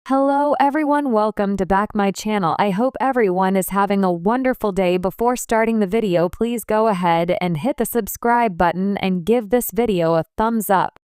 Hello everyone, welcome to back my channel. I hope everyone is having a wonderful day. Before starting the video, please go ahead and hit the subscribe button and give this video a thumbs up.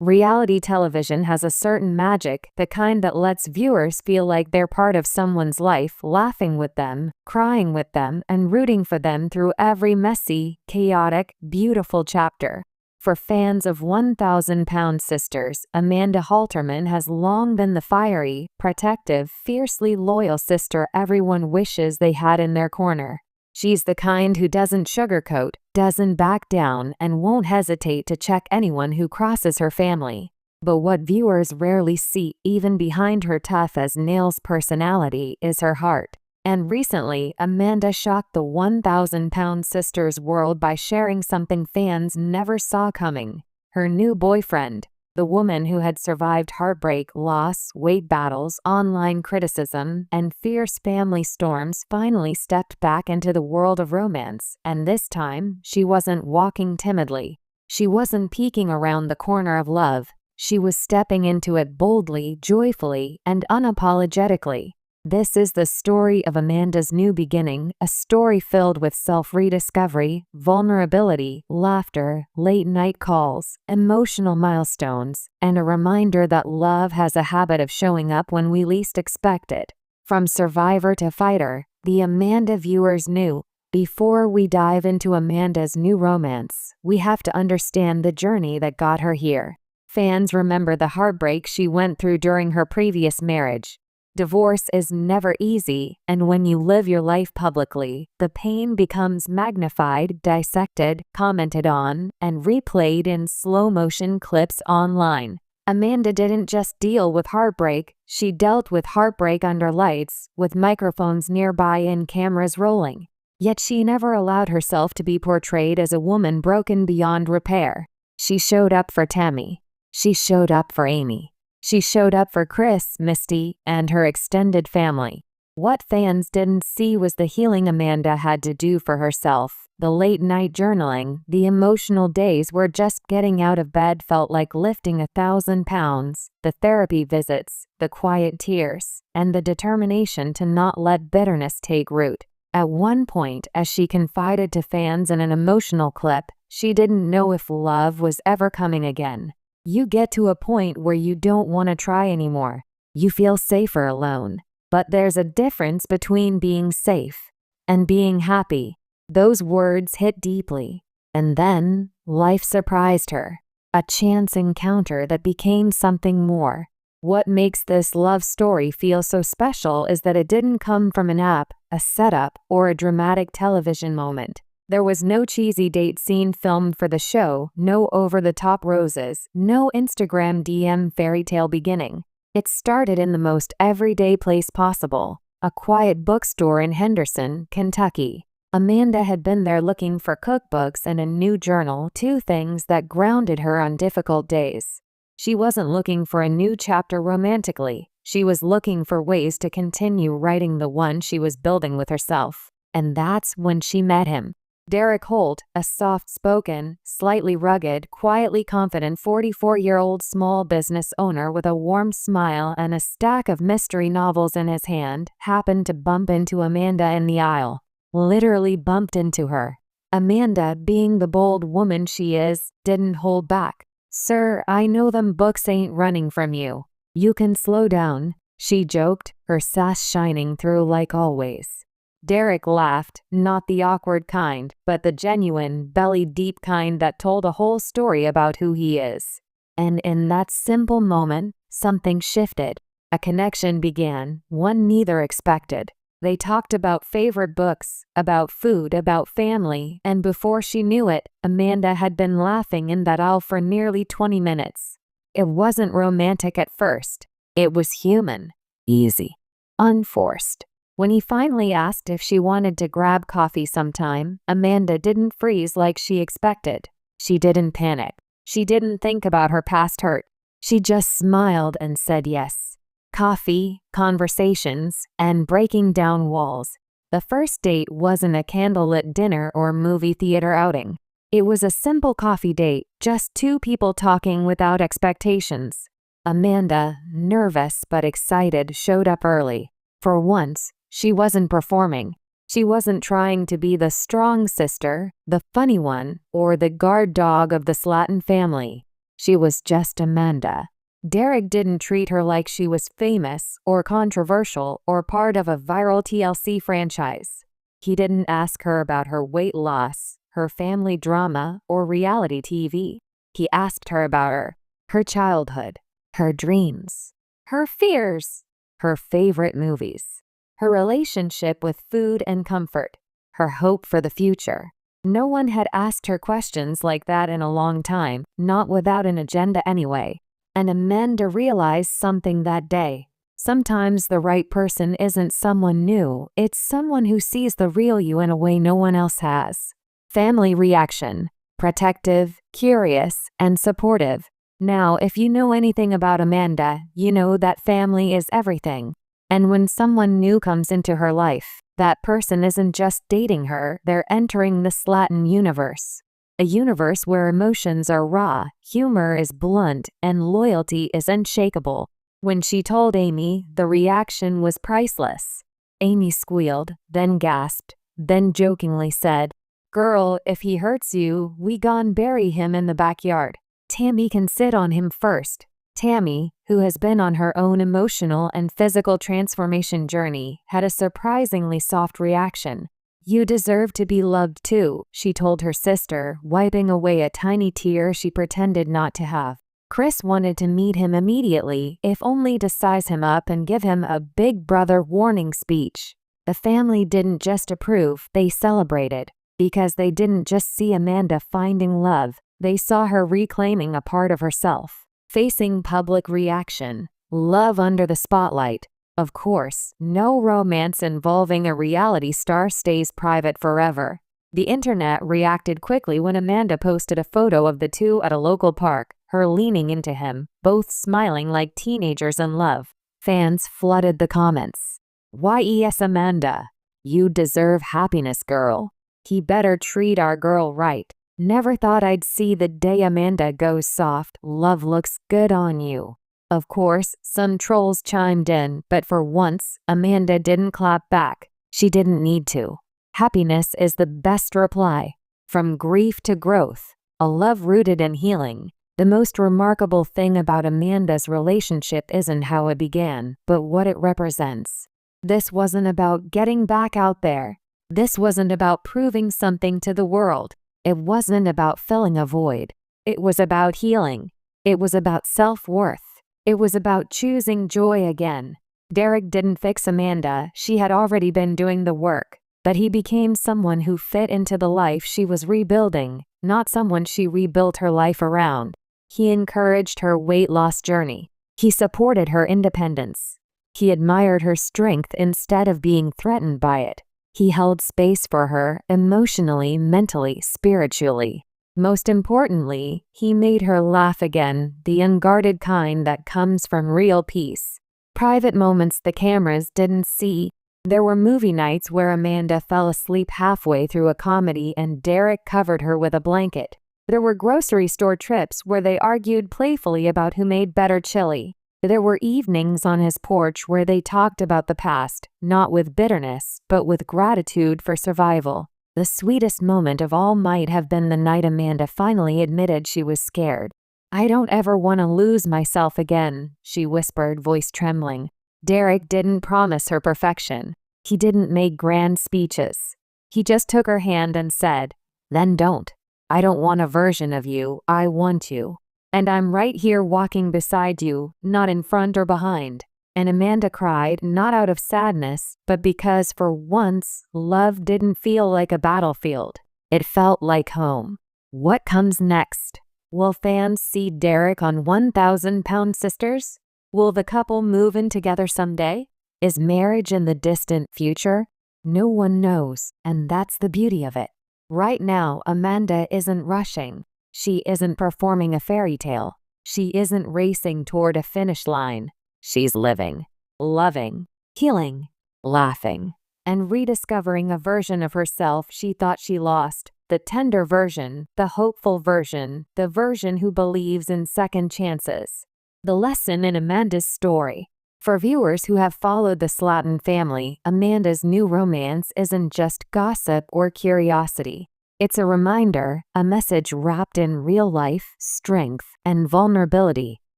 Reality television has a certain magic, the kind that lets viewers feel like they're part of someone's life, laughing with them, crying with them, and rooting for them through every messy, chaotic, beautiful chapter. For fans of 1,000-Pound Sisters, Amanda Halterman has long been the fiery, protective, fiercely loyal sister everyone wishes they had in their corner. She's the kind who doesn't sugarcoat, doesn't back down, and won't hesitate to check anyone who crosses her family. But what viewers rarely see, even behind her tough-as-nails personality, is her heart. And recently, Amanda shocked the 1,000-Pound Sisters world by sharing something fans never saw coming. Her new boyfriend, the woman who had survived heartbreak, loss, weight battles, online criticism, and fierce family storms, finally stepped back into the world of romance. And this time, she wasn't walking timidly. She wasn't peeking around the corner of love. She was stepping into it boldly, joyfully, and unapologetically. This is the story of Amanda's new beginning, a story filled with self-rediscovery, vulnerability, laughter, late-night calls, emotional milestones, and a reminder that love has a habit of showing up when we least expect it. From survivor to fighter, the Amanda viewers knew. Before we dive into Amanda's new romance, we have to understand the journey that got her here. Fans remember the heartbreak she went through during her previous marriage. Divorce is never easy, and when you live your life publicly, the pain becomes magnified, dissected, commented on, and replayed in slow-motion clips online. Amanda didn't just deal with heartbreak, she dealt with heartbreak under lights, with microphones nearby and cameras rolling. Yet she never allowed herself to be portrayed as a woman broken beyond repair. She showed up for Tammy. She showed up for Amy. She showed up for Chris, Misty, and her extended family. What fans didn't see was the healing Amanda had to do for herself, the late-night journaling, the emotional days where just getting out of bed felt like lifting 1,000 pounds, the therapy visits, the quiet tears, and the determination to not let bitterness take root. At one point, as she confided to fans in an emotional clip, she didn't know if love was ever coming again. You get to a point where you don't want to try anymore. You feel safer alone. But there's a difference between being safe and being happy. Those words hit deeply. And then, life surprised her. A chance encounter that became something more. What makes this love story feel so special is that it didn't come from an app, a setup, or a dramatic television moment. There was no cheesy date scene filmed for the show, no over-the-top roses, no Instagram DM fairy tale beginning. It started in the most everyday place possible, a quiet bookstore in Henderson, Kentucky. Amanda had been there looking for cookbooks and a new journal, two things that grounded her on difficult days. She wasn't looking for a new chapter romantically. She was looking for ways to continue writing the one she was building with herself. And that's when she met him. Derek Holt, a soft-spoken, slightly rugged, quietly confident 44-year-old small business owner with a warm smile and a stack of mystery novels in his hand, happened to bump into Amanda in the aisle. Literally bumped into her. Amanda, being the bold woman she is, didn't hold back. "Sir, I know them books ain't running from you. You can slow down," she joked, her sass shining through like always. Derek laughed, not the awkward kind, but the genuine, belly-deep kind that told a whole story about who he is. And in that simple moment, something shifted. A connection began, one neither expected. They talked about favorite books, about food, about family, and before she knew it, Amanda had been laughing in that aisle for nearly 20 minutes. It wasn't romantic at first. It was human, easy, unforced. When he finally asked if she wanted to grab coffee sometime, Amanda didn't freeze like she expected. She didn't panic. She didn't think about her past hurt. She just smiled and said yes. Coffee, conversations, and breaking down walls. The first date wasn't a candlelit dinner or movie theater outing. It was a simple coffee date, just two people talking without expectations. Amanda, nervous but excited, showed up early. For once, she wasn't performing. She wasn't trying to be the strong sister, the funny one, or the guard dog of the Slatton family. She was just Amanda. Derek didn't treat her like she was famous or controversial or part of a viral TLC franchise. He didn't ask her about her weight loss, her family drama, or reality TV. He asked her about her childhood, her dreams, her fears, her favorite movies, her relationship with food and comfort, her hope for the future. No one had asked her questions like that in a long time, not without an agenda anyway. And Amanda realized something that day. Sometimes the right person isn't someone new, it's someone who sees the real you in a way no one else has. Family reaction: protective, curious, and supportive. Now, if you know anything about Amanda, you know that family is everything. And when someone new comes into her life, that person isn't just dating her, they're entering the Slatton universe. A universe where emotions are raw, humor is blunt, and loyalty is unshakable. When she told Amy, the reaction was priceless. Amy squealed, then gasped, then jokingly said, "Girl, if he hurts you, we gon' bury him in the backyard. Tammy can sit on him first." Tammy, who has been on her own emotional and physical transformation journey, had a surprisingly soft reaction. "You deserve to be loved too," she told her sister, wiping away a tiny tear she pretended not to have. Chris wanted to meet him immediately, if only to size him up and give him a big brother warning speech. The family didn't just approve, they celebrated. Because they didn't just see Amanda finding love, they saw her reclaiming a part of herself. Facing public reaction, love under the spotlight. Of course, no romance involving a reality star stays private forever. The internet reacted quickly when Amanda posted a photo of the two at a local park, her leaning into him, both smiling like teenagers in love. Fans flooded the comments. "Yes, Amanda. You deserve happiness, girl. He better treat our girl right. Never thought I'd see the day Amanda goes soft. Love looks good on you." Of course, some trolls chimed in, but for once, Amanda didn't clap back. She didn't need to. Happiness is the best reply. From grief to growth, a love rooted in healing. The most remarkable thing about Amanda's relationship isn't how it began, but what it represents. This wasn't about getting back out there. This wasn't about proving something to the world. It wasn't about filling a void. It was about healing. It was about self-worth. It was about choosing joy again. Derek didn't fix Amanda, she had already been doing the work. But he became someone who fit into the life she was rebuilding, not someone she rebuilt her life around. He encouraged her weight loss journey. He supported her independence. He admired her strength instead of being threatened by it. He held space for her emotionally, mentally, spiritually. Most importantly, he made her laugh again, the unguarded kind that comes from real peace. Private moments the cameras didn't see. There were movie nights where Amanda fell asleep halfway through a comedy and Derek covered her with a blanket. There were grocery store trips where they argued playfully about who made better chili. There were evenings on his porch where they talked about the past, not with bitterness, but with gratitude for survival. The sweetest moment of all might have been the night Amanda finally admitted she was scared. "I don't ever want to lose myself again," she whispered, voice trembling. Derek didn't promise her perfection. He didn't make grand speeches. He just took her hand and said, "Then don't. I don't want a version of you, I want you. And I'm right here walking beside you, not in front or behind." And Amanda cried, not out of sadness, but because for once, love didn't feel like a battlefield. It felt like home. What comes next? Will fans see Derek on 1,000-Pound Sisters? Will the couple move in together someday? Is marriage in the distant future? No one knows, and that's the beauty of it. Right now, Amanda isn't rushing. She isn't performing a fairy tale. She isn't racing toward a finish line. She's living, loving, healing, laughing, and rediscovering a version of herself she thought she lost. The tender version, the hopeful version, the version who believes in second chances. The lesson in Amanda's story. For viewers who have followed the Slatton family, Amanda's new romance isn't just gossip or curiosity. It's a reminder, a message wrapped in real life, strength, and vulnerability.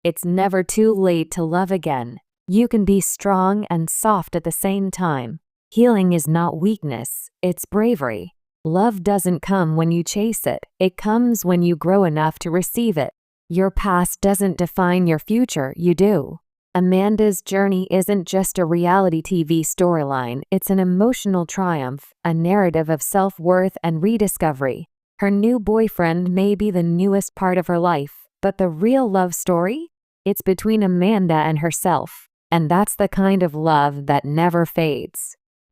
It's never too late to love again. You can be strong and soft at the same time. Healing is not weakness, it's bravery. Love doesn't come when you chase it, it comes when you grow enough to receive it. Your past doesn't define your future, you do. Amanda's journey isn't just a reality TV storyline, it's an emotional triumph, a narrative of self-worth and rediscovery. Her new boyfriend may be the newest part of her life, but the real love story? It's between Amanda and herself. And that's the kind of love that never fades.